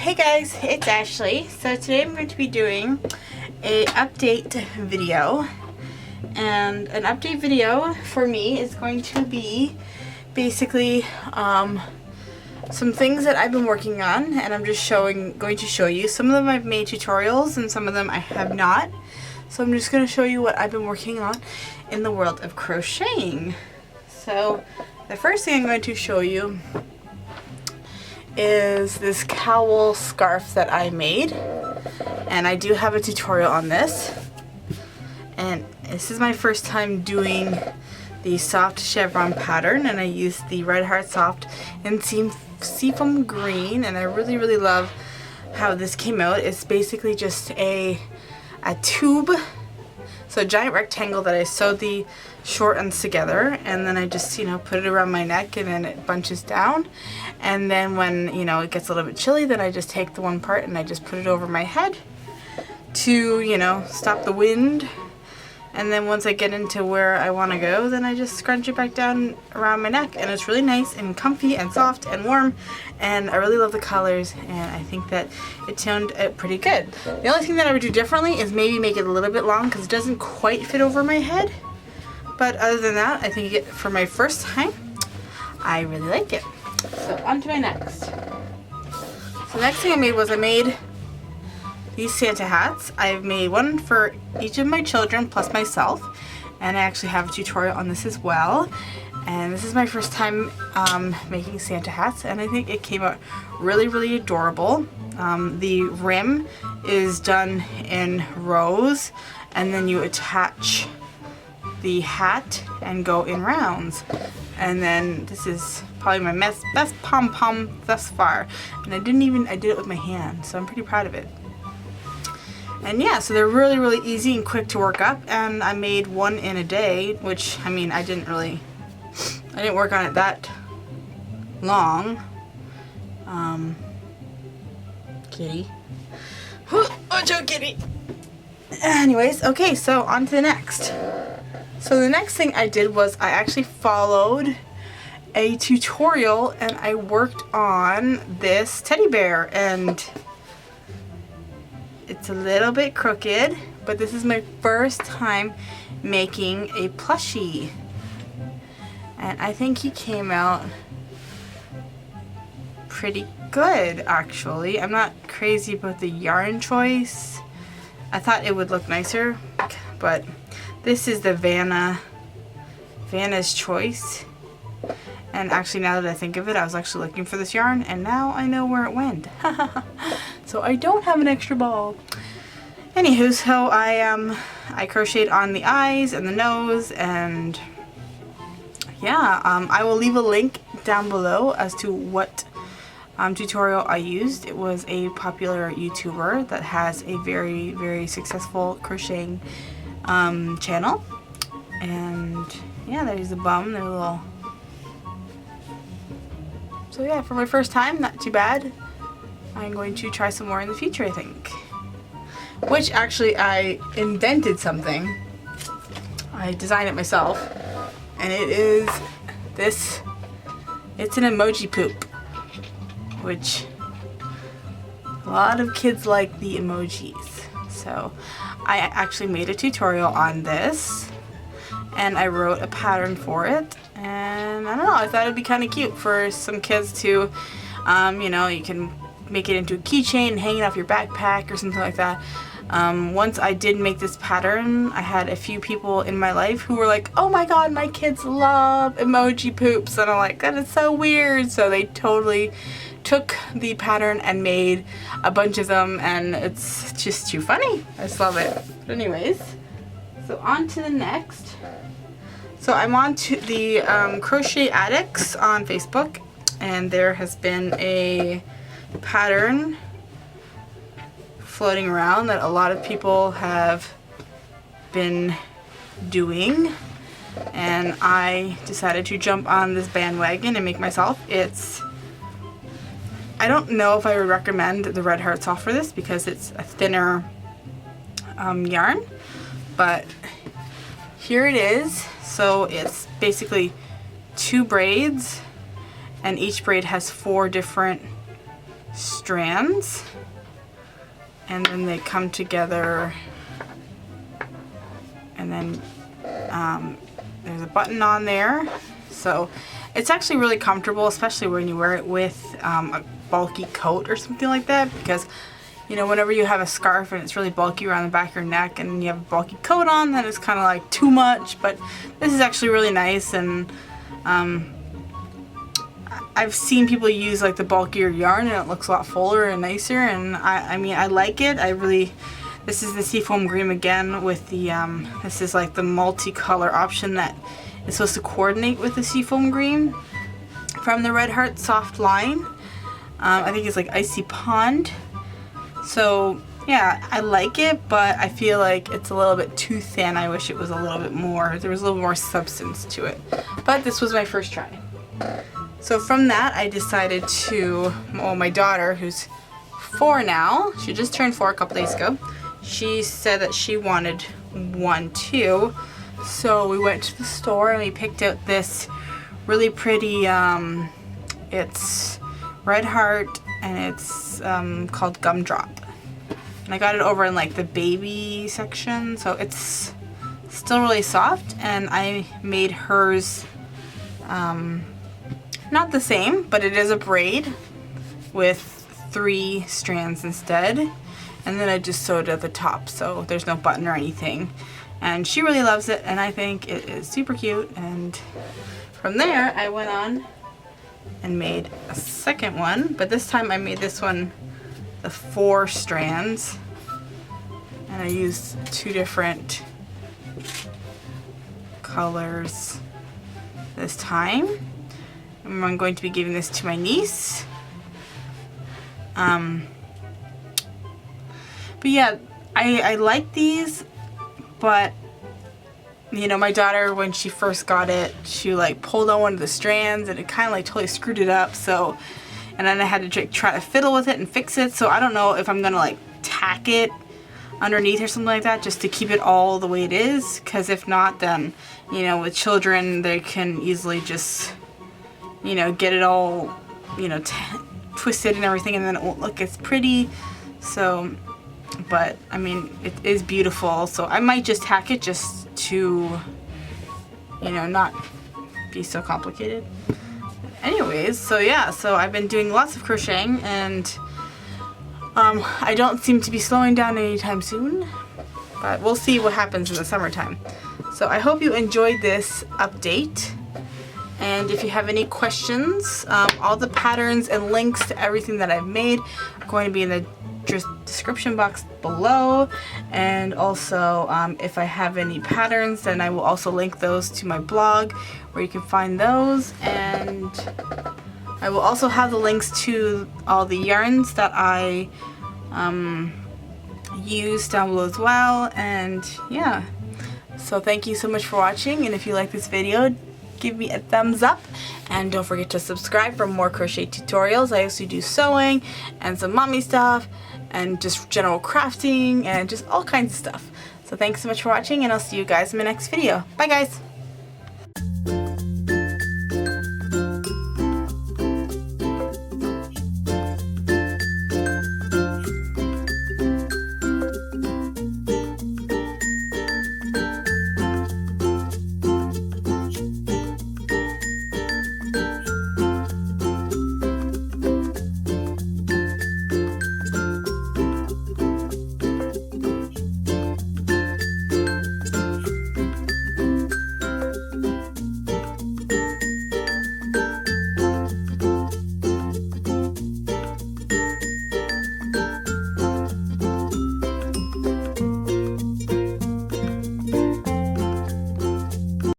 Hey guys, it's Ashley. So today I'm going to be doing a update video, and an update video for me is going to be basically some things that I've been working on, and I'm just going to show you. Some of them I've made tutorials and some of them I have not. So I'm just going to show you what I've been working on in the world of crocheting. So the first thing I'm going to show you is this cowl scarf that I made, and I do have a tutorial on this, and this is my first time doing the soft chevron pattern, and I used the Red Heart Soft and Seafoam Green, and I really love how this came out. It's basically just a tube, so a giant rectangle that I sewed the short ends together, and then I just put it around my neck, and then it bunches down, and then when it gets a little bit chilly, then I just take the one part and I just put it over my head to stop the wind, and then once I get into where I want to go, then I just scrunch it back down around my neck, and it's really nice and comfy and soft and warm, and I really love the colors, and I think that it turned out pretty good. The only thing that I would do differently is maybe make it a little bit long because it doesn't quite fit over my head. But other than that, I think for my first time, I really like it. So on to my next. So the next thing I made was I made these Santa hats. I've made one for each of my children plus myself, and I actually have a tutorial on this as well. And this is my first time making Santa hats, and I think it came out really adorable. The rim is done in rows, and then you attach the hat and go in rounds, and then this is probably my best pom-pom thus far, and I did it with my hand, so I'm pretty proud of it. And yeah, so they're really easy and quick to work up, and I made one in a day, which I didn't work on it that long. Kitty. Watch out, kitty. Anyways, okay, so on to the next. So the next thing I did was I actually followed a tutorial, and I worked on this teddy bear, and it's a little bit crooked, but this is my first time making a plushie, and I think he came out pretty good actually. I'm not crazy about the yarn choice. I thought it would look nicer, but this is the Vanna's Choice, and actually now that I think of it, I was actually looking for this yarn, and now I know where it went. So I don't have an extra ball. Anywho, so I crocheted on the eyes and the nose, and yeah, I will leave a link down below as to what tutorial I used. It was a popular YouTuber that has a very successful crocheting channel, and yeah, there's the bum, their little. So yeah, for my first time, not too bad. I'm going to try some more in the future, I think. Which actually, I invented something. I designed it myself, and it is this. It's an emoji poop, which a lot of kids like the emojis. So I actually made a tutorial on this, and I wrote a pattern for it, and I don't know, I thought it'd be kind of cute for some kids to, you can make it into a keychain and hang it off your backpack or something like that. Once I did make this pattern, I had a few people in my life who were like, oh my god, my kids love emoji poops, and I'm like, that is so weird. So they totally took the pattern and made a bunch of them, and it's just too funny. I just love it. But anyways, so on to the next. So I'm on to the Crochet Addicts on Facebook, and there has been a pattern floating around that a lot of people have been doing, and I decided to jump on this bandwagon and make myself. I don't know if I would recommend the Red Heart Soft for this because it's a thinner yarn, but here it is. So it's basically 2 braids, and each braid has 4 different strands, and then they come together, and then there's a button on there. So it's actually really comfortable, especially when you wear it with a bulky coat or something like that, because you know, whenever you have a scarf and it's really bulky around the back of your neck and you have a bulky coat on, then it's kind of like too much. But this is actually really nice, and I've seen people use like the bulkier yarn and it looks a lot fuller and nicer, and I mean, I like it. This is the Seafoam Green again with the, this is like the multicolor option that is supposed to coordinate with the Seafoam Green from the Red Heart Soft line. I think it's like Icy Pond. So yeah, I like it, but I feel like it's a little bit too thin. I wish it was a little bit more, there was a little more substance to it. But this was my first try. So from that, I decided to, well, my daughter, who's 4 now, she just turned 4 a couple days ago, she said that she wanted one too. So we went to the store and we picked out this really pretty, it's Red Heart, and it's called Gumdrop. And I got it over in like the baby section, so it's still really soft, and I made hers not the same, but it is a braid with 3 strands instead, and then I just sewed at the top, so there's no button or anything. And she really loves it, and I think it is super cute. And from there I went on and made a second one, but this time I made this one the 4 strands, and I used 2 different colors this time. And I'm going to be giving this to my niece. But yeah, I like these, but you know, my daughter, when she first got it, she like pulled on one of the strands and it kind of like totally screwed it up. So, and then I had to try to fiddle with it and fix it. So I don't know if I'm gonna like tack it underneath or something like that just to keep it all the way it is, because if not, then you know, with children they can easily just, you know, get it all, you know, twisted and everything, and then it won't look as pretty. So, but I mean, it is beautiful, so I might just tack it just to, you know, not be so complicated. Anyways, so yeah, so I've been doing lots of crocheting, and I don't seem to be slowing down anytime soon, but we'll see what happens in the summertime. So I hope you enjoyed this update, and if you have any questions, all the patterns and links to everything that I've made are going to be in the description box below. And also if I have any patterns, then I will also link those to my blog where you can find those, and I will also have the links to all the yarns that I use down below as well. And yeah, so thank you so much for watching, and if you like this video, give me a thumbs up, and don't forget to subscribe for more crochet tutorials. I also do sewing and some mommy stuff and just general crafting and just all kinds of stuff. So thanks so much for watching, and I'll see you guys in my next video. Bye guys!